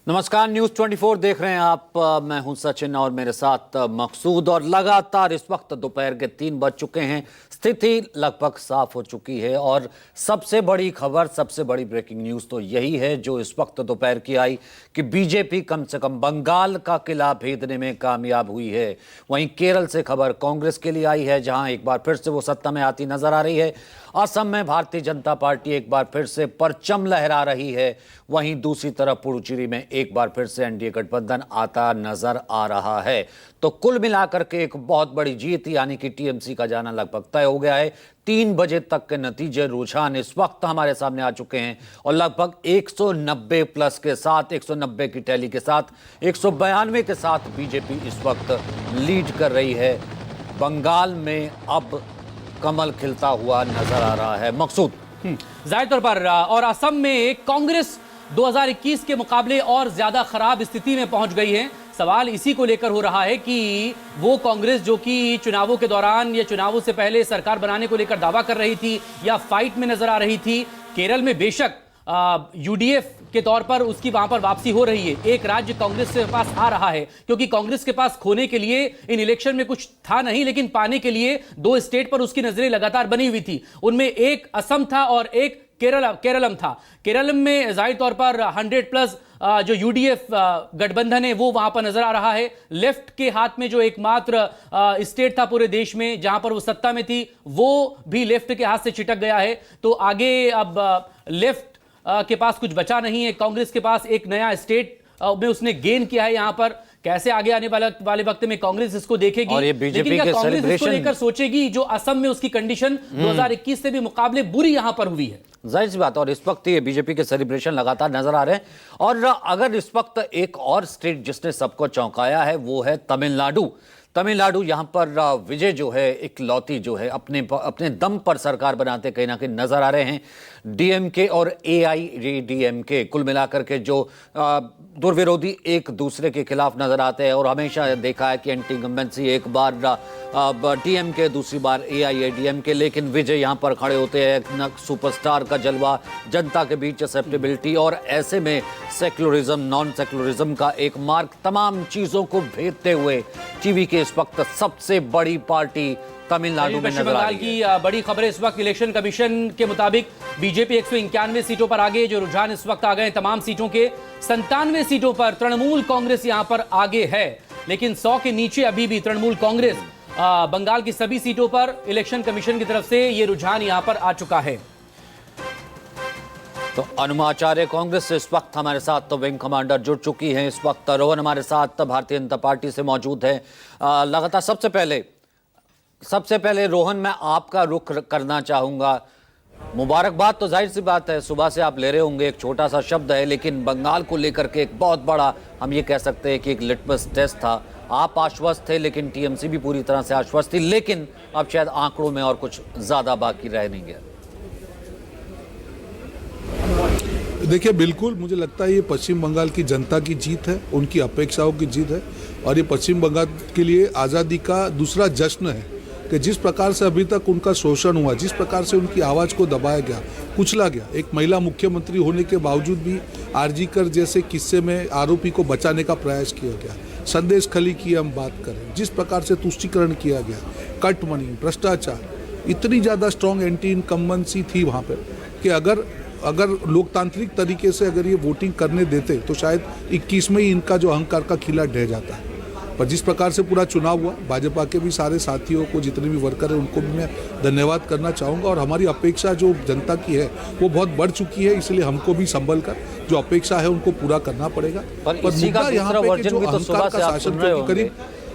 नमस्कार, न्यूज 24 देख रहे हैं आप। मैं हूं सचिन और मेरे साथ मकसूद। और लगातार इस वक्त दोपहर के 3 बज चुके हैं, स्थिति लगभग साफ हो चुकी है और सबसे बड़ी खबर, सबसे बड़ी ब्रेकिंग न्यूज तो यही है जो इस वक्त दोपहर की आई कि बीजेपी कम से कम बंगाल का किला भेदने में कामयाब हुई है। वहीं केरल से खबर कांग्रेस के लिए आई है, जहां एक बार फिर से वो सत्ता में आती नजर आ रही है। असम में भारतीय जनता पार्टी एक बार फिर से परचम लहरा रही है। वहीं दूसरी तरफ पुडुचेरी में एक बार फिर से एनडीए गठबंधन आता नजर आ रहा है। तो कुल मिलाकर के एक बहुत बड़ी जीत, यानी कि टीएमसी का जाना लगभग तय हो गया है। 3 बजे तक के नतीजे, रुझान इस वक्त हमारे सामने आ चुके हैं और लगभग 190 प्लस के साथ, 190 की टैली के साथ, 192 के साथ बीजेपी इस वक्त लीड कर रही है। बंगाल में अब कमल खिलता हुआ नजर आ रहा है। मकसूद, जाहिर तौर पर और असम में कांग्रेस 2021 के मुकाबले और ज्यादा खराब स्थिति में पहुंच गई है। सवाल इसी को लेकर हो रहा है कि वो कांग्रेस जो कि चुनावों के दौरान या चुनावों से पहले सरकार बनाने को लेकर दावा कर रही थी या फाइट में नजर आ रही थी, केरल में बेशक यूडीएफ के तौर पर उसकी वहां पर वापसी हो रही है। एक राज्य कांग्रेस के पास आ रहा है, क्योंकि कांग्रेस के पास खोने के लिए इन इलेक्शन में कुछ था नहीं, लेकिन पाने के लिए 2 स्टेट पर उसकी नजरें लगातार बनी हुई थी। उनमें एक असम था और एक केरलम था। केरलम में जाहिर तौर पर 100 प्लस जो यूडीएफ गठबंधन है वो वहां पर नजर आ रहा है। लेफ्ट के हाथ में जो एकमात्र स्टेट था पूरे देश में जहां पर वो सत्ता में थी, वो भी लेफ्ट के हाथ से छिटक गया है। तो आगे अब लेफ्ट के पास कुछ बचा नहीं है। कांग्रेस के पास एक नया स्टेट में उसने गेन किया है। यहां पर कैसे आगे आने वाले वक्त में कांग्रेस इसको देखेगी, और ये बीजेपी के कांग्रेस इसको लेकर सोचेगी जो असम में उसकी कंडीशन 2021 से भी मुकाबले बुरी यहां पर हुई है। जाहिर सी बात। और इस वक्त ये बीजेपी के सेलिब्रेशन लगातार नजर आ रहे हैं। और अगर इस वक्त एक और स्टेट जिसने सबको चौंकाया है वो है तमिलनाडु। तमिलनाडु यहां पर विजय जो है, इकलौती जो है, अपने दम पर सरकार बनाते कहीं ना कहीं नजर आ रहे हैं। डीएमके और एआईएडीएमके कुल मिलाकर के जो दुर्विरोधी एक दूसरे के खिलाफ नजर आते हैं। और हमेशा देखा है कि एंटी इनकम्बेंसी एक बार डीएमके, दूसरी बार एआईएडीएमके, लेकिन विजय यहां पर खड़े होते हैं। सुपरस्टार का जलवा, जनता के बीच एक्सेप्टेबिलिटी और ऐसे में सेक्युलरिज्म, नॉन सेक्युलरिज्म का एक मार्ग, तमाम चीजों को भेदते हुए टीवी के इस वक्त सबसे बड़ी पार्टी तमिलनाडु में नजर आ रही है। की बड़ी खबर इस वक्त इलेक्शन कमीशन के मुताबिक बीजेपी 191 सीटों पर आगे। जो रुझान इस वक्त आ गए तमाम सीटों के, 97 सीटों पर तृणमूल कांग्रेस यहां पर आगे है, लेकिन 100 के नीचे अभी भी तृणमूल कांग्रेस। बंगाल की सभी सीटों पर इलेक्शन कमीशन की तरफ से यह रुझान यहां पर आ चुका है। तो अनुमाचार्य कांग्रेस से इस वक्त हमारे साथ तो विंग कमांडर जुड़ चुकी हैं। इस वक्त रोहन हमारे साथ भारतीय जनता पार्टी से मौजूद है। लगातार सबसे पहले रोहन, मैं आपका रुख करना चाहूंगा। मुबारकबाद तो जाहिर सी बात है, सुबह से आप ले रहे होंगे, एक छोटा सा शब्द है, लेकिन बंगाल को लेकर के एक बहुत बड़ा, हम ये कह सकते हैं कि एक लिटमस टेस्ट था। आप आश्वस्त थे, लेकिन टीएमसी भी पूरी तरह से आश्वस्त थी, लेकिन अब शायद आंकड़ों में और कुछ ज्यादा बाकी रह नहीं गया। देखिए, बिल्कुल मुझे लगता है ये पश्चिम बंगाल की जनता की जीत है, उनकी अपेक्षाओं की जीत है। और ये पश्चिम बंगाल के लिए आज़ादी का दूसरा जश्न है कि जिस प्रकार से अभी तक उनका शोषण हुआ, जिस प्रकार से उनकी आवाज़ को दबाया गया, कुचला गया, एक महिला मुख्यमंत्री होने के बावजूद भी आरजी कर जैसे किस्से में आरोपी को बचाने का प्रयास किया गया। संदेश खली की हम बात करें, जिस प्रकार से तुष्टीकरण किया गया, कट मनी, भ्रष्टाचार, इतनी ज़्यादा स्ट्रॉन्ग एंटी इनकम्बेंसी थी वहाँ पर कि अगर लोकतांत्रिक तरीके से अगर ये वोटिंग करने देते तो शायद 21 में ही इनका जो अहंकार का किला ढह जाता है। पर जिस प्रकार से पूरा चुनाव हुआ, भाजपा के भी सारे साथियों को, जितने भी वर्कर हैं, उनको भी मैं धन्यवाद करना चाहूँगा। और हमारी अपेक्षा जो जनता की है वो बहुत बढ़ चुकी है, इसलिए हमको भी संभल कर जो अपेक्षा है उनको पूरा करना पड़ेगा। पर मुद्दा यहाँ पे जो अहंकार का शासन के करीब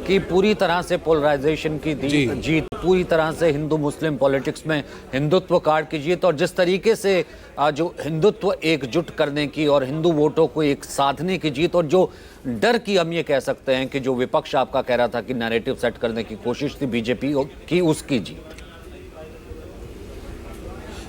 कि पूरी तरह से पोलराइजेशन की जीत, पूरी तरह से हिंदू मुस्लिम पॉलिटिक्स में हिंदुत्व कार्ड की जीत, और जिस तरीके से जो हिंदुत्व एकजुट करने की और हिंदू वोटों को एक साधने की जीत, और जो डर की हम ये कह सकते हैं कि जो विपक्ष आपका कह रहा था कि नैरेटिव सेट करने की कोशिश थी बीजेपी की, उसकी जीत।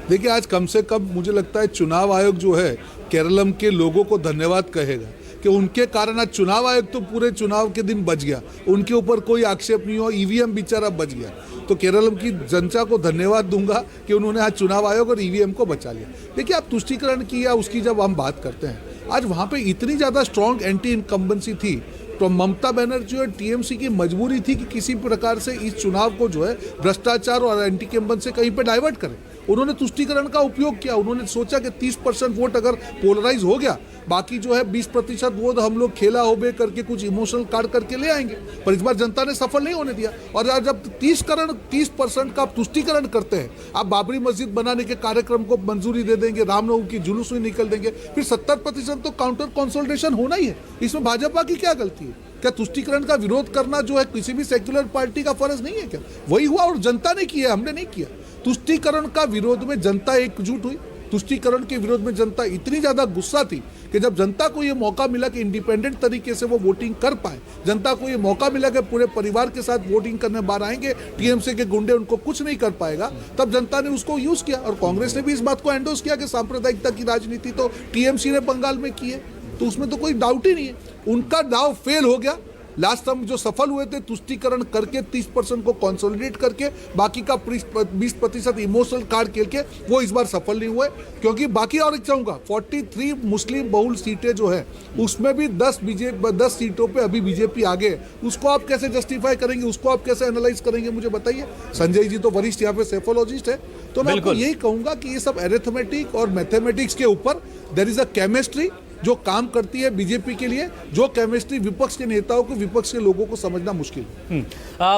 देखिए, आज कम से कम मुझे लगता है चुनाव आयोग जो है केरलम के लोगों को धन्यवाद कहेगा कि उनके कारण आज चुनाव आयोग तो पूरे चुनाव के दिन बच गया, उनके ऊपर कोई आक्षेप नहीं हो, ईवीएम बेचारा बच गया। तो केरल की जनता को धन्यवाद दूंगा कि उन्होंने आज चुनाव आयोग और ईवीएम को बचा लिया। देखिए, आप तुष्टीकरण की या उसकी जब हम बात करते हैं आज वहाँ पे इतनी ज़्यादा स्ट्रॉन्ग एंटी इनकम्बेंसी थी, तो ममता बनर्जी और टीएमसी की मजबूरी थी कि किसी प्रकार से इस चुनाव को जो है भ्रष्टाचार और एंटी इनकम्बेंसी से कहीं पे डाइवर्ट करें। उन्होंने तुष्टीकरण का उपयोग किया। उन्होंने सोचा कि 30% वोट अगर पोलराइज हो गया, बाकी जो है 20% वोट हम लोग खेला होबे करके कुछ इमोशनल कार्ड करके ले आएंगे। पर इस बार जनता ने सफल नहीं होने दिया। और यार जब 30% का आप तुष्टीकरण करते हैं, आप बाबरी मस्जिद बनाने के कार्यक्रम को मंजूरी दे देंगे, रामनवमी की जुलूस में निकल देंगे, फिर 70% तो काउंटर कंसोलिडेशन होना ही है। इसमें भाजपा की क्या गलती है? क्या तुष्टीकरण का विरोध करना जो है किसी भी सेक्युलर पार्टी का फर्ज नहीं है क्या? वही हुआ और जनता ने किया, हमने नहीं किया। तुष्टीकरण का विरोध में जनता एकजुट हुई। तुष्टीकरण के विरोध में जनता इतनी ज्यादा गुस्सा थी कि जब जनता को ये मौका मिला कि इंडिपेंडेंट तरीके से वो वोटिंग कर पाए, जनता को ये मौका मिला कि पूरे परिवार के साथ वोटिंग करने बाहर आएंगे, टीएमसी के गुंडे उनको कुछ नहीं कर पाएगा, तब जनता ने उसको यूज किया। और कांग्रेस ने भी इस बात को एंडोर्स किया कि सांप्रदायिकता की राजनीति तो टीएमसी ने बंगाल में की है, तो उसमें तो कोई डाउट ही नहीं है। उनका दाव फेल हो गया। लास्ट टाइम जो सफल हुए थे तुष्टीकरण करके 30% को कंसोलिडेट करके बाकी का 20% इमोशनल कार्ड खेल के, वो इस बार सफल नहीं हुए। क्योंकि बाकी और एक चाहूंगा 43 मुस्लिम बहुल सीटें जो है उसमें भी 10 सीटों पे अभी बीजेपी आगे है। उसको आप कैसे जस्टिफाई करेंगे, उसको आप कैसे एनालाइज करेंगे, मुझे बताइए। संजय जी तो वरिष्ठ यहाँ पे सेफोलॉजिस्ट है, तो मैं आपको यही कहूंगा कि ये सब अरिथमेटिक और मैथमेटिक्स के ऊपर देयर इज अ केमिस्ट्री जो काम करती है बीजेपी के लिए, जो केमिस्ट्री विपक्ष के नेताओं को, विपक्ष के लोगों को समझना मुश्किल है।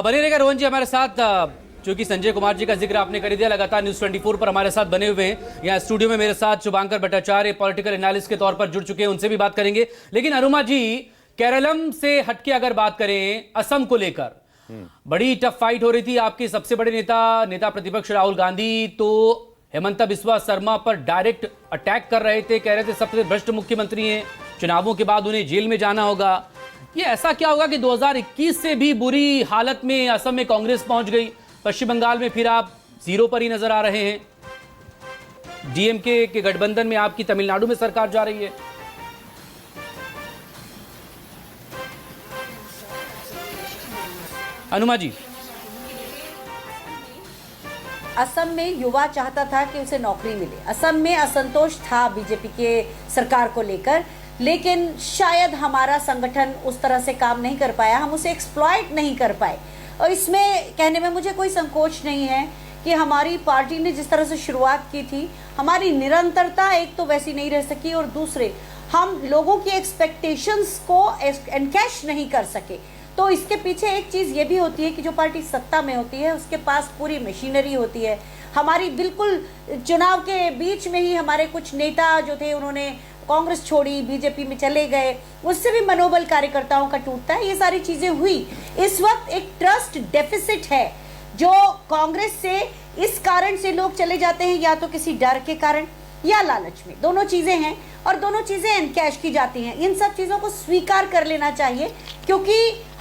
बने रहेगा रोहन जी हमारे साथ। चूंकि संजय कुमार जी का जिक्र आपने कर दिया, लगातार न्यूज 24 पर हमारे साथ बने हुए हैं। यहाँ स्टूडियो में मेरे साथ शुभांकर भट्टाचार्य पॉलिटिकल एनालिस्ट के तौर पर जुड़ चुके हैं, उनसे भी बात करेंगे। लेकिन अरुमा जी, केरलम से हटके अगर बात करें असम को लेकर, बड़ी टफ फाइट हो रही थी। आपके सबसे बड़े नेता प्रतिपक्ष राहुल गांधी तो हेमंता बिस्वा शर्मा पर डायरेक्ट अटैक कर रहे थे, कह रहे थे सबसे भ्रष्ट मुख्यमंत्री हैं, चुनावों के बाद उन्हें जेल में जाना होगा। ये ऐसा क्या होगा कि 2021 से भी बुरी हालत में असम में कांग्रेस पहुंच गई, पश्चिम बंगाल में फिर आप जीरो पर ही नजर आ रहे हैं, डीएमके के गठबंधन में आपकी तमिलनाडु में सरकार जा रही है। अनुमा जी, असम में युवा चाहता था कि उसे नौकरी मिले। असम में असंतोष था बीजेपी के सरकार को लेकर, लेकिन शायद हमारा संगठन उस तरह से काम नहीं कर पाया, हम उसे एक्सप्लॉइट नहीं कर पाए। और इसमें कहने में मुझे कोई संकोच नहीं है कि हमारी पार्टी ने जिस तरह से शुरुआत की थी, हमारी निरंतरता एक तो वैसी नहीं रह सकी, और दूसरे हम लोगों की एक्सपेक्टेशंस को एनकैश नहीं कर सके। तो इसके पीछे एक चीज़ ये भी होती है कि जो पार्टी सत्ता में होती है उसके पास पूरी मशीनरी होती है। हमारी बिल्कुल चुनाव के बीच में ही हमारे कुछ नेता जो थे उन्होंने कांग्रेस छोड़ी, बीजेपी में चले गए, उससे भी मनोबल कार्यकर्ताओं का टूटता है। ये सारी चीज़ें हुई। इस वक्त एक ट्रस्ट डेफिसिट है जो कांग्रेस से इस कारण से लोग चले जाते हैं, या तो किसी डर के कारण या लालच में, दोनों चीज़ें हैं, और दोनों चीज़ें एनकैश की जाती हैं। इन सब चीज़ों को स्वीकार कर लेना चाहिए, क्योंकि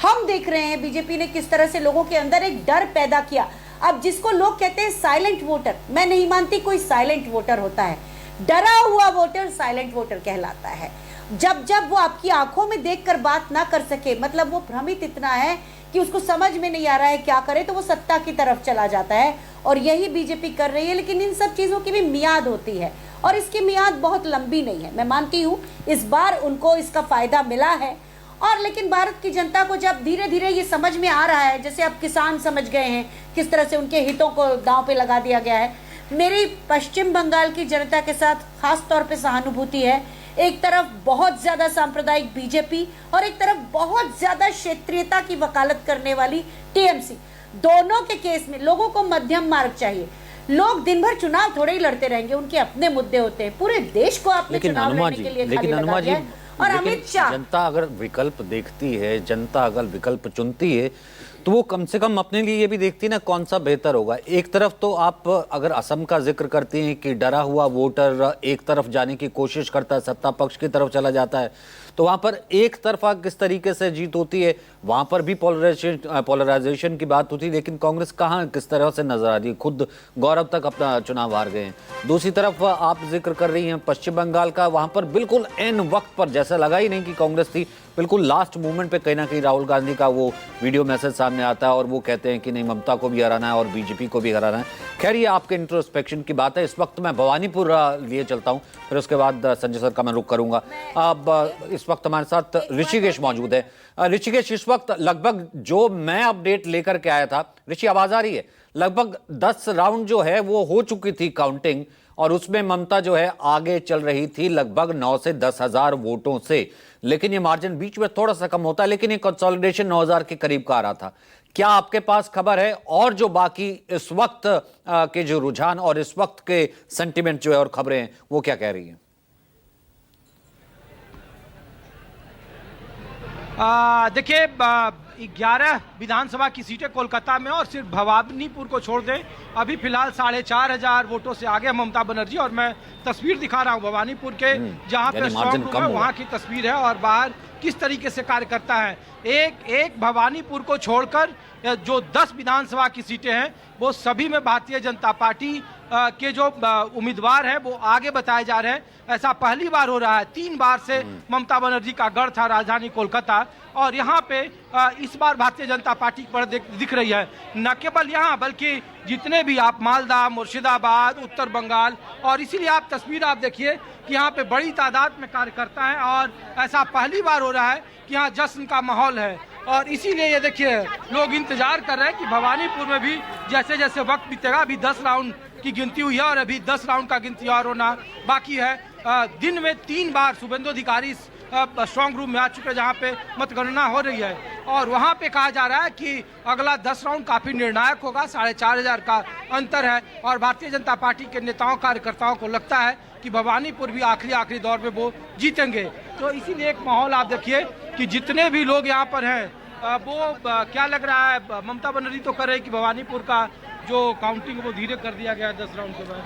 हम देख रहे हैं बीजेपी ने किस तरह से लोगों के अंदर एक डर पैदा किया। अब जिसको लोग कहते हैं साइलेंट वोटर, मैं नहीं मानती कोई साइलेंट वोटर होता है। डरा हुआ वोटर साइलेंट वोटर कहलाता है। जब वो आपकी आंखों में देखकर बात ना कर सके, मतलब वो भ्रमित इतना है कि उसको समझ में नहीं आ रहा है क्या करे, तो वो सत्ता की तरफ चला जाता है, और यही बीजेपी कर रही है। लेकिन इन सब चीज़ों की भी मियाद होती है, और इसकी मियाद बहुत लंबी नहीं है। मैं मानती हूँ इस बार उनको इसका फायदा मिला है, और लेकिन भारत की जनता को जब धीरे धीरे ये समझ में आ रहा है, जैसे अब किसान समझ गए हैं किस तरह से उनके हितों को दांव पे लगा दिया गया है। मेरी पश्चिम बंगाल की जनता के साथ खास तौर पे सहानुभूति है। एक तरफ बहुत ज़्यादा सांप्रदायिक बीजेपी और एक तरफ बहुत ज़्यादा क्षेत्रीयता की वकालत करने वाली टीएमसी। दोनों के केस में लोगों को मध्यम मार्ग चाहिए। लोग दिन भर चुनाव थोड़े ही लड़ते रहेंगे, उनके अपने मुद्दे होते हैं। पूरे देश को आपने चुनाव लड़ने के लिए खाली लगा दिया है। और अमित शाह, जनता अगर विकल्प देखती है, जनता अगर विकल्प चुनती है, तो वो कम से कम अपने लिए ये भी देखती है ना कौन सा बेहतर होगा। एक तरफ तो आप अगर असम का जिक्र करती हैं कि डरा हुआ वोटर एक तरफ जाने की कोशिश करता है, सत्ता पक्ष की तरफ चला जाता है, तो वहां पर एक तरफा किस तरीके से जीत होती है, वहां पर भी पोलराइजेशन की बात होती है। लेकिन कांग्रेस कहाँ किस तरह से नजर आ रही है, खुद गौरव तक अपना चुनाव हार गए हैं। दूसरी तरफ आप जिक्र कर रही हैं पश्चिम बंगाल का, वहां पर बिल्कुल एन वक्त पर, जैसा लगा ही नहीं कि कांग्रेस थी, बिल्कुल लास्ट मोमेंट पे कहीं ना कहीं राहुल गांधी का वो वीडियो मैसेज सामने आता है और वो कहते हैं कि नहीं, ममता को भी हराना है और बीजेपी को भी हराना है। खैर, ये आपके इंट्रोस्पेक्शन की बात है। इस वक्त मैं भवानीपुर लिए चलता हूँ, फिर उसके बाद संजय सर का मैं रुख करूंगा। अब इस वक्त हमारे साथ ऋषिकेश मौजूद है। ऋषिकेश, इस वक्त लगभग जो मैं अपडेट लेकर के आया था, ऋषि आवाज आ रही है, लगभग 10 राउंड जो है वो हो चुकी थी काउंटिंग, और उसमें ममता जो है आगे चल रही थी लगभग 9 से 10 हजार वोटों से। लेकिन ये मार्जिन बीच में थोड़ा सा कम होता है, लेकिन ये कंसोलिडेशन 9,000 के करीब का आ रहा था। क्या आपके पास खबर है और जो बाकी इस वक्त के जो रुझान और इस वक्त के सेंटिमेंट जो है और खबरें हैं वो क्या कह रही हैं? देखिए, 11 विधानसभा की सीटें कोलकाता में और सिर्फ भवानीपुर को छोड़ दें, अभी फिलहाल 4,500 वोटों से आगे ममता बनर्जी। और मैं तस्वीर दिखा रहा हूं भवानीपुर के, जहां पे स्ट्रॉन्ग रूम है, वहां की तस्वीर है और बाहर किस तरीके से कार्यकर्ता है। एक भवानीपुर को छोड़कर जो 10 विधानसभा की सीटें हैं वो सभी में भारतीय जनता पार्टी के जो उम्मीदवार हैं वो आगे बताए जा रहे हैं। ऐसा पहली बार हो रहा है। 3 बार से ममता बनर्जी का गढ़ था राजधानी कोलकाता, और यहाँ पे इस बार भारतीय जनता पार्टी पर दिख रही है। न केवल यहाँ बल्कि जितने भी आप मालदा, मुर्शिदाबाद, उत्तर बंगाल, और इसीलिए आप तस्वीर आप देखिए कि यहाँ पे बड़ी तादाद में कार्यकर्ता हैं और ऐसा पहली बार हो रहा है कि यहाँ जश्न का माहौल है। और इसीलिए ये देखिए लोग इंतजार कर रहे हैं कि भवानीपुर में भी जैसे जैसे वक्त बीतेगा, अभी 10 राउंड की गिनती हुई है और अभी 10 राउंड का गिनती और होना बाकी है। दिन में 3 बार शुभेंदु अधिकारी स्ट्रॉन्ग रूम में आ चुके हैं जहाँ पे मतगणना हो रही है, और वहाँ पे कहा जा रहा है कि अगला 10 राउंड काफी निर्णायक होगा। 4,500 का अंतर है और भारतीय जनता पार्टी के नेताओं कार्यकर्ताओं को लगता है कि भवानीपुर भी आखिरी दौर में वो जीतेंगे। तो इसीलिए एक माहौल आप देखिए कि जितने भी लोग यहाँ पर हैं वो क्या लग रहा है, ममता बनर्जी तो कर रही कि भवानीपुर का जो काउंटिंग वो धीरे कर दिया गया 10 राउंड के बाद।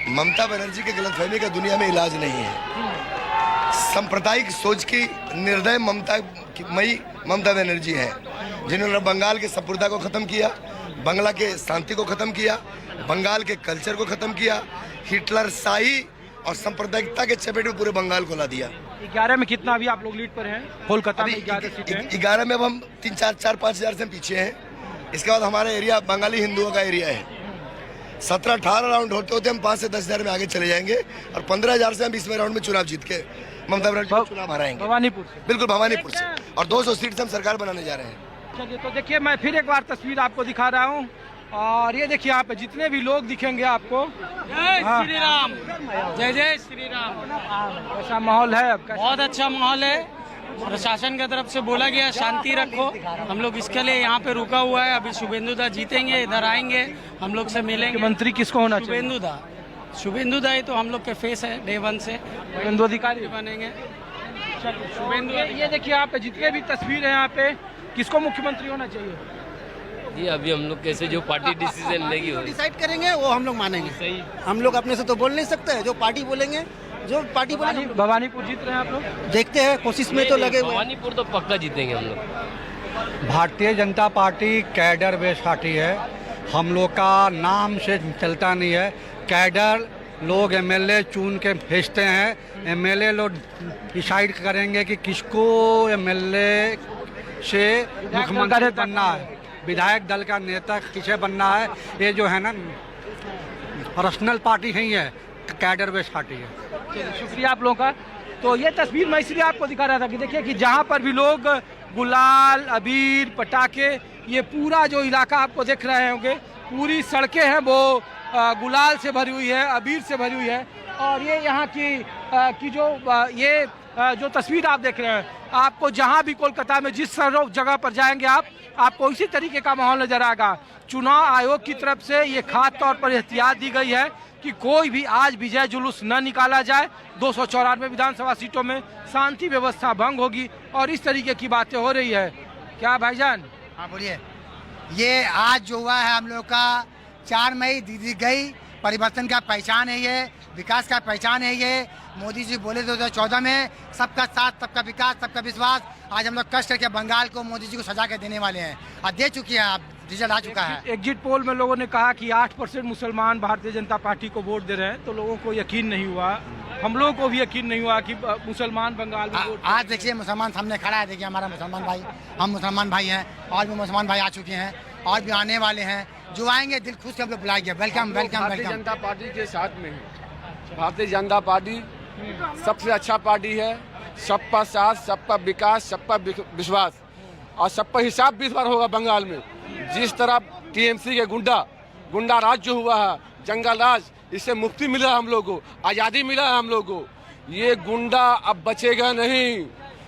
ममता बनर्जी के गलतफहमी का दुनिया में इलाज नहीं है। सांप्रदायिक सोच की निर्दय ममता बनर्जी है, जिन्होंने बंगाल के संप्रदाय को खत्म किया, बंगला के शांति को खत्म किया, बंगाल के कल्चर को खत्म किया, हिटलर शाही और सांप्रदायिकता के चपेट में पूरे बंगाल को ला दिया। 11 में कितना अभी आप लोग लीड पर हैं कोलकाता में? 11 में अब हम 3-4-5 हजार से पीछे हैं। इसके बाद हमारा एरिया बंगाली हिंदुओं का एरिया है। 17-18 राउंड होते होते हम 5 से 10 हजार में आगे चले जाएंगे और 15,000 से हम 20वें राउंड में चुनाव जीत के ममता बनर्जी चुनाव हराएंगे। भवानीपुर से? बिल्कुल भवानीपुर से, और 200 सीट से हम सरकार बनाने जा रहे हैं। चलिए, तो देखिए मैं फिर एक बार तस्वीर आपको दिखा रहा हूँ, और ये देखिए यहाँ पे जितने भी लोग दिखेंगे आपको। जय श्री राम, जय जय श्री राम। ऐसा माहौल है? अब बहुत अच्छा माहौल है। प्रशासन की तरफ से बोला गया शांति रखो, हम लोग इसके लिए यहाँ पे रुका हुआ है। अभी शुभेंदु दा जीतेंगे, इधर आएंगे, हम लोग से मिलेंगे। मंत्री किसको होना चाहिए? शुभेंदु दा ही तो हम लोग के फेस है डे 1 से। शुभेंदु अधिकारी बनेंगे। शुभेंदु, ये देखिए यहाँ पे जितने भी तस्वीर है यहाँ पे, किसको मुख्यमंत्री होना चाहिए? ये अभी हम लोग कैसे जो पार्टी डिसीजन लेगी वो डिसाइड करेंगे, वो हम लोग मानेंगे। सही, हम लोग अपने से तो बोल नहीं सकते, जो पार्टी बोलेंगे, जो पार्टी बोलेंगे। भवानीपुर जीत रहे हैं आप लोग? देखते हैं, कोशिश में तो लगे हुए। भवानीपुर तो पक्का जीतेंगे हम लोग। Bharatiya Janata party cadre based party है। हम लोग का नाम से चलता नहीं है। कैडर लोग एमएलए चुन के भेजते हैं, एमएलए लोग डिसाइड करेंगे कि किसको एमएलए से मुख्यमंत्री बनना है, विधायक दल का नेता किसे बनना है। ये जो है ना पर्सनल पार्टी नहीं है, कैडर बेस्ड पार्टी है। शुक्रिया आप लोगों का। तो ये तस्वीर मैं इसलिए आपको दिखा रहा था कि देखिए कि जहाँ पर भी लोग गुलाल, अबीर, पटाखे, ये पूरा जो इलाका आपको देख रहे होंगे, पूरी सड़कें हैं वो गुलाल से भरी हुई है, अबीर से भरी हुई है। और ये यहाँ की जो तस्वीर आप देख रहे हैं, आपको जहाँ भी कोलकाता में जिस जगह पर जाएंगे आपको इसी तरीके का माहौल नजर आएगा। चुनाव आयोग की तरफ से ये खास तौर पर एहतियात दी गई है कि कोई भी आज विजय जुलूस न निकाला जाए। 294 विधानसभा सीटों में शांति व्यवस्था भंग होगी और इस तरीके की बातें हो रही है। क्या भाईजान? हाँ बोलिए। ये आज जो हुआ है हम लोग का 4 मई दी गई परिवर्तन का पहचान है, ये विकास का पहचान है। ये मोदी जी बोले 2014 में सबका साथ, सबका विकास, सबका विश्वास। आज हम लोग कष्ट करके बंगाल को मोदी जी को सजा के देने वाले हैं और दे चुकी है। अब रिजल्ट आ चुका है। एग्जिट पोल में लोगों ने कहा कि 8% मुसलमान भारतीय जनता पार्टी को वोट दे रहे हैं, तो लोगों को यकीन नहीं हुआ। हम लोगों को भी यकीन नहीं हुआ कि मुसलमान बंगाल में वोट आज देखिए मुसलमान सामने खड़ा है, देखिए हमारा मुसलमान भाई, हम मुसलमान भाई हैं और भी मुसलमान भाई आ चुके हैं और भी आने वाले हैं। जो आएंगे दिल खुश से हम लोग बुलाएंगे। वेलकम वेलकम भारतीय वेलकम। जनता पार्टी के साथ में है। भारतीय जनता पार्टी सबसे अच्छा पार्टी है। सबका साथ, सबका विकास, सबका विश्वास और सबका हिसाब भी इस बार होगा बंगाल में। जिस तरह टीएमसी के गुंडा राज जो हुआ है, जंगल राज, इससे मुक्ति मिला है हम लोग को, आज़ादी मिला है हम लोग को। ये गुंडा अब बचेगा नहीं,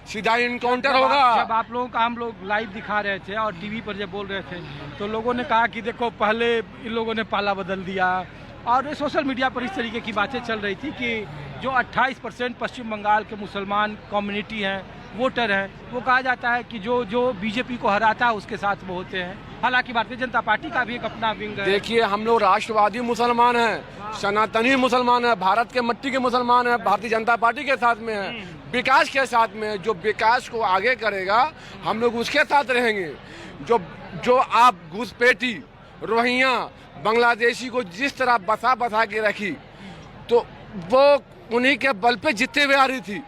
सीधा इनकाउंटर होगा। जब आप लोगों का हम लोग लाइव दिखा रहे थे और टीवी पर जब बोल रहे थे तो लोगों ने कहा कि देखो पहले इन लोगों ने पाला बदल दिया, और सोशल मीडिया पर इस तरीके की बातें चल रही थी कि जो 28% पश्चिम बंगाल के मुसलमान कम्युनिटी हैं, वोटर हैं, वो कहा जाता है कि जो बीजेपी को हराता है उसके साथ वो होते हैं। हालांकि भारतीय जनता पार्टी का भी एक अपना विंग है। देखिए हम लोग राष्ट्रवादी मुसलमान हैं, सनातनी मुसलमान हैं, भारत के मट्टी के मुसलमान हैं, भारतीय जनता पार्टी के साथ में हैं, विकास के साथ में। जो विकास को आगे करेगा हम लोग उसके साथ रहेंगे। जो आप घुसपैठी, रोहिंग्या, बांग्लादेशी को जिस तरह बसा के रखी, तो वो उन्हीं के बल पे जीतते हुए आ रही थी।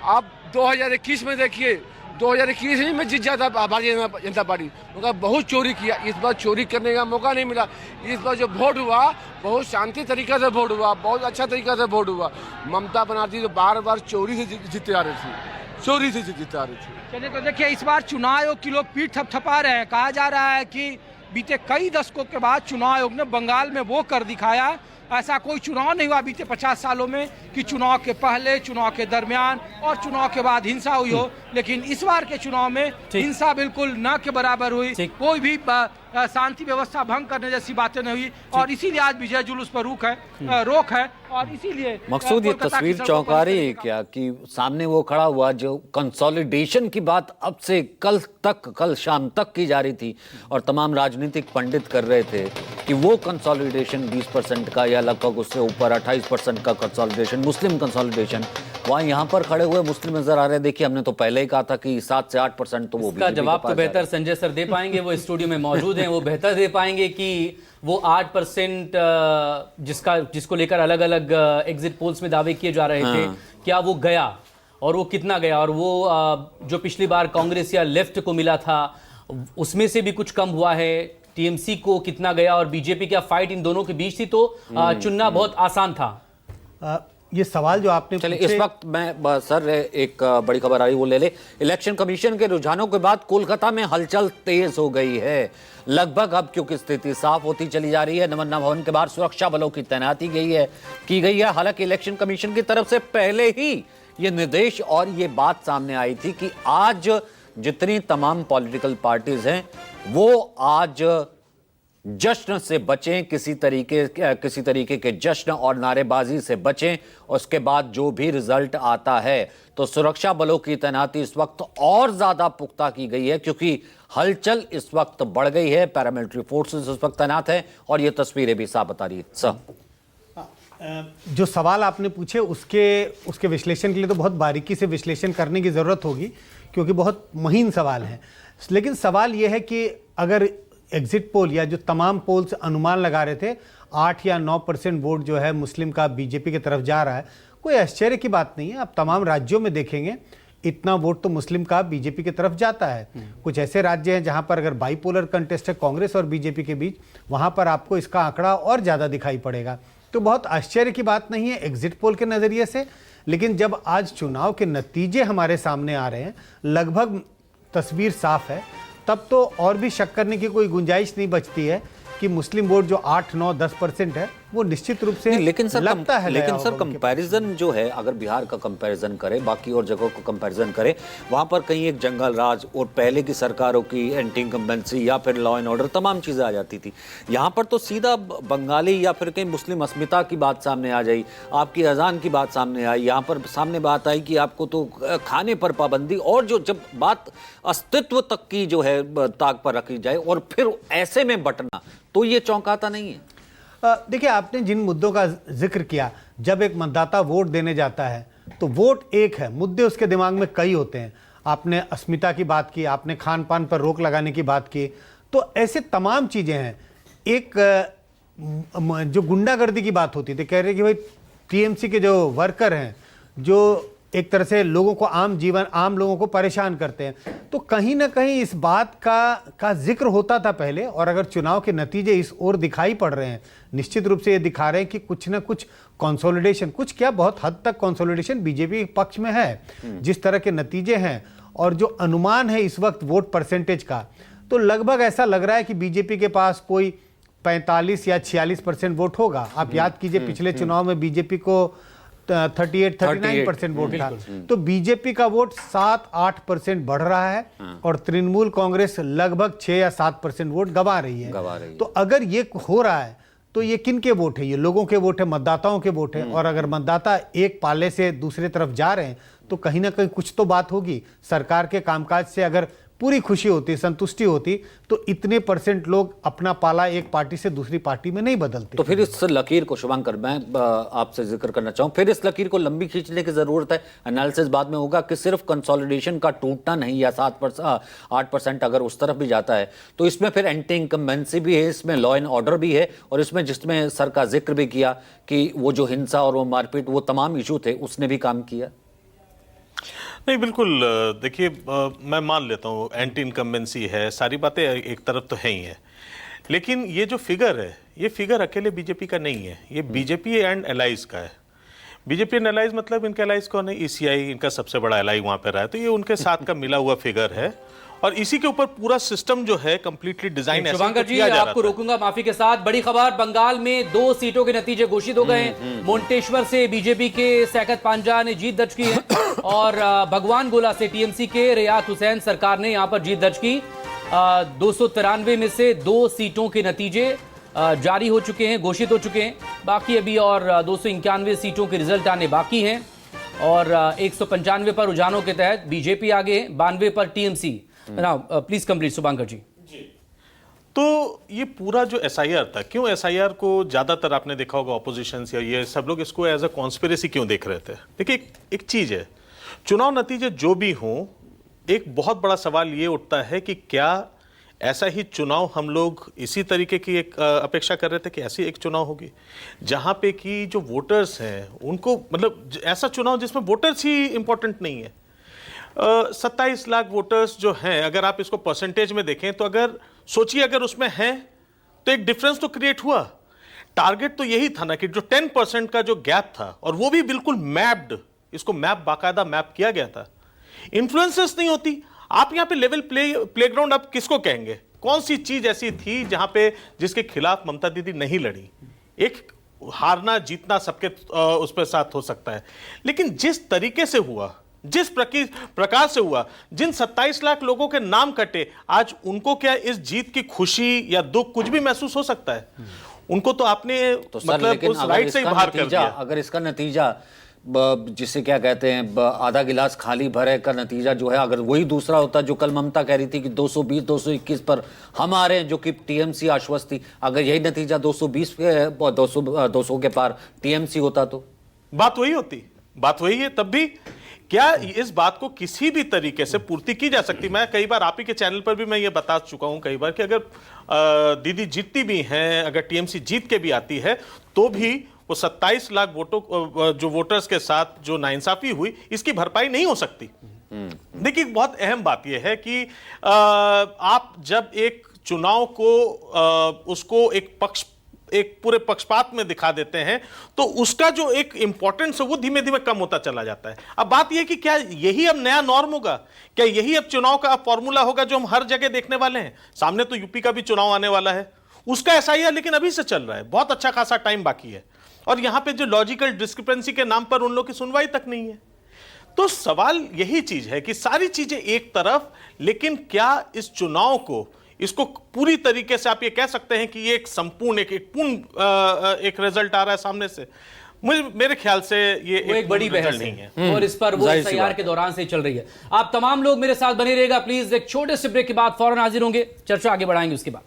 अब 2021 में देखिए, 2021 ही में जीत जाता भारतीय जनता पार्टी। उनका बहुत चोरी किया, इस बार चोरी करने का मौका नहीं मिला। इस बार जो वोट हुआ बहुत शांति तरीका से वोट हुआ, बहुत अच्छा तरीका से वोट हुआ। ममता बनर्जी तो बार चोरी से जीतते आ रही थी, चोरी से जीतते आ रही थी। चलिए तो देखिए, इस बार चुनाव आयोग की लोग पीठ थपथपा रहे हैं। कहा जा रहा है कि बीते कई दशकों के बाद चुनाव आयोग ने बंगाल में वो कर दिखाया, ऐसा कोई चुनाव नहीं हुआ बीते 50 सालों में कि चुनाव के पहले, चुनाव के दरमियान और चुनाव के बाद हिंसा हुई हो। लेकिन इस बार के चुनाव में हिंसा बिल्कुल न के बराबर हुई, कोई भी शांति व्यवस्था भंग करने जैसी बातें नहीं हुई, और इसीलिए आज विजय जुलूस पर रोक है। और इसीलिए मकसूद, ये तस्वीर चौंका रही है क्या कि सामने वो खड़ा हुआ जो कंसोलिडेशन की बात अब से कल शाम तक की जा रही थी, और तमाम राजनीतिक पंडित कर रहे थे कि वो कंसोलिडेशन 20% का या लगभग उससे ऊपर 28% का कंसोलिडेशन, मुस्लिम कंसोलिडेशन, वहाँ यहाँ पर खड़े हुए मुस्लिम नजर आ रहे हैं। देखिए, हमने तो पहले ही कहा था कि 7 से 8% तो वो इसका जवाब तो बेहतर संजय सर दे पाएंगे, वो स्टूडियो में मौजूद हैं, वो बेहतर दे पाएंगे कि वो 8% जिसको लेकर अलग अलग एग्जिट पोल्स में दावे किए जा रहे थे, क्या वो गया और वो कितना गया, और वो जो पिछली बार कांग्रेस या लेफ्ट को मिला था उसमें से भी कुछ कम हुआ है, टीएमसी को कितना गया, और बीजेपी का फाइट इन दोनों के बीच थी, तो चुनना बहुत आसान था। ये सवाल जो आपने चले, इस वक्त मैं सर एक बड़ी खबर आ रही वो ले ले। इलेक्शन कमीशन के रुझानों के बाद कोलकाता में हलचल तेज हो गई है। लगभग अब क्योंकि स्थिति साफ होती चली जा रही है, नमन्ना भवन के बाहर सुरक्षा बलों की तैनाती की गई है। हालांकि इलेक्शन कमीशन की तरफ से पहले ही ये निर्देश और ये बात सामने आई थी कि आज जितनी तमाम पॉलिटिकल पार्टीज हैं वो आज जश्न से बचें, किसी तरीके के जश्न और नारेबाजी से बचें। उसके बाद जो भी रिजल्ट आता है तो सुरक्षा बलों की तैनाती इस वक्त और ज्यादा पुख्ता की गई है, क्योंकि हलचल इस वक्त बढ़ गई है। पैरामिलिट्री फोर्सेस इस वक्त तैनात है और ये तस्वीरें भी साफ बता रही है। सर, जो सवाल आपने पूछे उसके विश्लेषण के लिए तो बहुत बारीकी से विश्लेषण करने की जरूरत होगी, क्योंकि बहुत महीन सवाल है। लेकिन सवाल यह है कि अगर एग्जिट पोल या जो तमाम पोल्स अनुमान लगा रहे थे 8 या 9% वोट जो है मुस्लिम का बीजेपी की तरफ जा रहा है, कोई आश्चर्य की बात नहीं है। आप तमाम राज्यों में देखेंगे इतना वोट तो मुस्लिम का बीजेपी की तरफ जाता है। कुछ ऐसे राज्य हैं जहां पर अगर बाइपोलर कंटेस्ट है कांग्रेस और बीजेपी के बीच, वहां पर आपको इसका आंकड़ा और ज़्यादा दिखाई पड़ेगा। तो बहुत आश्चर्य की बात नहीं है एग्जिट पोल के नज़रिए से। लेकिन जब आज चुनाव के नतीजे हमारे सामने आ रहे हैं, लगभग तस्वीर साफ है, तब तो और भी शक करने की कोई गुंजाइश नहीं बचती है कि मुस्लिम वोट जो 8, 9, 10% है वो निश्चित रूप से लेकिन सर लगता है। लेकिन सर कंपैरिजन जो है, अगर बिहार का कंपैरिजन करें, बाकी और जगहों को कंपैरिजन करें, वहां पर कहीं एक जंगल राज और पहले की सरकारों की एंटी इनकम्बेंसी या फिर लॉ एंड ऑर्डर तमाम चीजें आ जाती थी। यहाँ पर तो सीधा बंगाली या फिर कहीं मुस्लिम अस्मिता की बात सामने आ जाई, आपकी अजान की बात सामने आई, यहाँ पर सामने बात आई कि आपको तो खाने पर पाबंदी, और जो जब बात अस्तित्व तक की जो है ताक पर रखी जाए और फिर ऐसे में बंटना, तो ये चौंकाता नहीं है। देखिए, आपने जिन मुद्दों का जिक्र किया, जब एक मतदाता वोट देने जाता है तो वोट एक है, मुद्दे उसके दिमाग में कई होते हैं। आपने अस्मिता की बात की, आपने खान पान पर रोक लगाने की बात की, तो ऐसे तमाम चीज़ें हैं। एक जो गुंडागर्दी की बात होती थी, कह रहे कि भाई टीएमसी के जो वर्कर हैं, जो एक तरह से लोगों को आम लोगों को परेशान करते हैं, तो कहीं ना कहीं इस बात का जिक्र होता था पहले। और अगर चुनाव के नतीजे इस ओर दिखाई पड़ रहे हैं, निश्चित रूप से ये दिखा रहे हैं कि कुछ ना कुछ कंसोलिडेशन, कुछ क्या बहुत हद तक कंसोलिडेशन बीजेपी के पक्ष में है। जिस तरह के नतीजे हैं और जो अनुमान है इस वक्त वोट परसेंटेज का, तो लगभग ऐसा लग रहा है कि बीजेपी के पास कोई 45 या 46% वोट होगा। आप याद कीजिए पिछले चुनाव में बीजेपी को 38-39% वोट था, तो बीजेपी का वोट 7-8% बढ़ रहा है और तृणमूल कांग्रेस लगभग 6 या 7% वोट गंवा रही है। तो अगर ये हो रहा है तो ये किन के वोट है? ये लोगों के वोट है, मतदाताओं के वोट है। और अगर मतदाता एक पाले से दूसरे तरफ जा रहे हैं तो कहीं ना कहीं कुछ तो बात होगी। सरकार के कामकाज से अगर पूरी खुशी होती, संतुष्टि होती, तो इतने % लोग अपना पाला एक पार्टी से दूसरी पार्टी में नहीं बदलते। तो फिर इस लकीर को, शुभंकर, मैं आपसे जिक्र करना चाहूँ, फिर इस लकीर को लंबी खींचने की जरूरत है। एनालिसिस बाद में होगा कि सिर्फ कंसोलिडेशन का टूटना नहीं, या 8% अगर उस तरफ भी जाता है तो इसमें फिर एंटी इनकम्बेंसी भी है, इसमें लॉ एंड ऑर्डर भी है, और इसमें जिसमें सर का जिक्र भी किया कि वो जो हिंसा और वो मारपीट, वो तमाम इशू थे, उसने भी काम किया। नहीं, बिल्कुल। देखिए, मैं मान लेता हूँ एंटी इनकम्बेंसी है, सारी बातें एक तरफ तो है ही है, लेकिन ये जो फिगर है, ये फिगर अकेले बीजेपी का नहीं है, ये बीजेपी एंड एलाइज का है। बीजेपी एंड एलाइज मतलब इनके एलाइज कौन है? ईसीआई इनका सबसे बड़ा एलाई वहाँ पे रहा है, तो ये उनके साथ का मिला हुआ फिगर है, और इसी के ऊपर पूरा सिस्टम जो है कंप्लीटली डिजाइन शुभंकर जी, आपको रोकूंगा माफी के साथ। बड़ी खबर, बंगाल में 2 सीटों के नतीजे घोषित हो गए। मोंटेश्वर से बीजेपी के सैकत पांजा ने जीत दर्ज की है, और भगवान गोला से टीएमसी के रियात हुसैन सरकार ने यहां पर जीत दर्ज की। 293 में से 2 सीटों के नतीजे जारी हो चुके हैं, घोषित हो चुके हैं। बाकी अभी और 291 सीटों के रिजल्ट आने बाकी हैं, और 195 पर रुझानों के तहत बीजेपी आगे, 92 पर टीएमसी। प्लीज कंप्लीट शुभंकर जी। तो ये पूरा जो एसआईआर था, क्यों एसआईआर को ज्यादातर आपने देखा होगा ऑपोजिशन या ये सब लोग इसको एज अ कॉन्स्पिरेसी क्यों देख रहे थे? देखिए, एक चीज है, चुनाव नतीजे जो भी हों, एक बहुत बड़ा सवाल ये उठता है कि क्या ऐसा ही चुनाव हम लोग इसी तरीके की एक अपेक्षा कर रहे थे कि ऐसी एक चुनाव होगी जहां पे कि जो वोटर्स हैं उनको, मतलब ऐसा चुनाव जिसमें वोटर्स ही इंपॉर्टेंट नहीं है। 27 लाख वोटर्स जो हैं, अगर आप इसको परसेंटेज में देखें तो अगर सोचिए अगर उसमें हैं तो एक डिफरेंस तो क्रिएट हुआ। टारगेट तो यही था ना कि जो 10% का जो गैप था, और वो भी बिल्कुल मैप्ड, इसको बाकायदा मैप किया गया था। इन्फ्लुएंसेस नहीं होती, आप यहाँ पे लेवल प्लेग्राउंड आप किसको कहेंगे? कौन सी चीज ऐसी थी जहां पे जिसके खिलाफ ममता दीदी नहीं लड़ी? एक हारना जीतना सबके उस पर साथ हो सकता है, लेकिन जिस तरीके से हुआ, जिस प्रकार से हुआ, जिन 27 लाख लोगों के नाम कटे, आज उनको क्या इस जीत की खुशी या दुख कुछ भी महसूस हो सकता है? उनको तो आपने तो मतलब उस राइट से ही बाहर कर दिया। अगर इसका नतीजा जिसे क्या कहते हैं आधा गिलास खाली भरे का नतीजा जो है, अगर वही दूसरा होता जो कल ममता कह रही थी कि 220 221 पर हम आ रहे हैं, जो कि टीएमसी आश्वस्त थी, अगर यही नतीजा 220 के 200 के पार टीएमसी होता तो बात वही होती। बात वही है। तब भी क्या इस बात को किसी भी तरीके से पूर्ति की जा सकती? मैं कई बार आप ही के चैनल पर भी मैं ये बता चुका हूं कई बार कि अगर दीदी जीतती भी हैं, अगर टीएमसी जीत के भी आती है, तो भी वो 27 लाख वोटों जो वोटर्स के साथ जो नाइंसाफी हुई, इसकी भरपाई नहीं हो सकती। देखिए, बहुत अहम बात यह है कि आप जब एक चुनाव को उसको एक पूरे पक्षपात में दिखा देते हैं, तो उसका जो एक इंपॉर्टेंस है वो धीमे धीमे कम होता चला जाता है। अब बात यह कि क्या यही अब नया नॉर्म होगा? क्या यही अब चुनाव का फॉर्मूला होगा जो हम हर जगह देखने वाले हैं? सामने तो यूपी का भी चुनाव आने वाला है, उसका एसआईआर लेकिन अभी से चल रहा है, बहुत अच्छा खासा टाइम बाकी है, और यहां पे जो लॉजिकल डिस्क्रिपेंसी के नाम पर उन लोगों की सुनवाई तक नहीं है। तो सवाल यही चीज है कि सारी चीजें एक तरफ, लेकिन क्या इस चुनाव को, इसको पूरी तरीके से आप ये कह सकते हैं कि ये एक संपूर्ण एक रिजल्ट आ रहा है सामने से? मेरे ख्याल से ये एक बड़ी बहस नहीं है, और इस पर वो एसआईआर के दौरान से चल रही है। आप तमाम लोग मेरे साथ बने रहेगा प्लीज। एक छोटे से ब्रेक के बाद फौरन हाजिर होंगे, चर्चा आगे बढ़ाएंगे उसके बाद।